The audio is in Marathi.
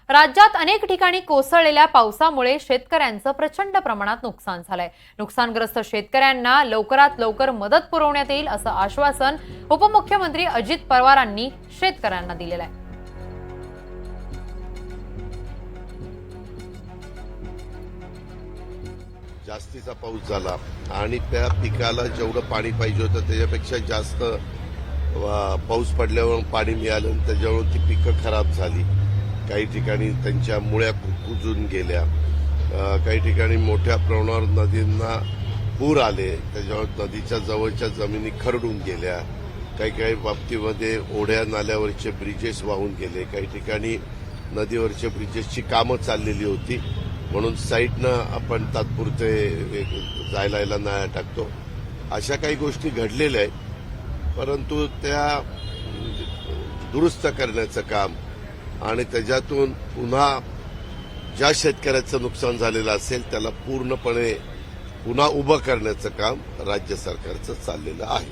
राज्यात अनेक ठिकाणी कोसळलेल्या पावसामुळे शेतकऱ्यांचं प्रचंड प्रमाणात नुकसान झालंय। नुकसानग्रस्त शेतकऱ्यांना लवकरात लवकर मदत पुरवण्यात येईल असं आश्वासन उपमुख्यमंत्री अजित पवारांनी शेतकऱ्यांना दिलेलं आहे। जास्तीचा पाऊस झाला आणि त्या पिकाला जेवढं पाणी पाहिजे होतं त्याच्यापेक्षा जास्त पाऊस पडल्यावर पाणी मिळालं, त्याच्यामुळे ती पिकं खराब झाली। काही ठिकाणी त्यांच्या मुळ्या कुजून गेल्या, काही ठिकाणी मोठ्या प्रमाणावर नदींना पूर आले, त्याच्यावर नदीच्या जवळच्या जमिनी खरडून गेल्या। काही काही बाबतीमध्ये ओढ्या नाल्यावरचे ब्रिजेस वाहून गेले, काही ठिकाणी नदीवरच्या ब्रिजेसची कामं चाललेली होती म्हणून साईडनं आपण तात्पुरते जायला नाळ्या टाकतो। अशा काही गोष्टी घडलेल्या आहेत, परंतु त्या दुरुस्त करण्याचं काम आणि त्याच्यातून पुन्हा ज्या शेतकऱ्याचं नुकसान झालेलं असेल त्याला पूर्णपणे पुन्हा उभं करण्याचं काम राज्य सरकारचं चाललेलं आहे।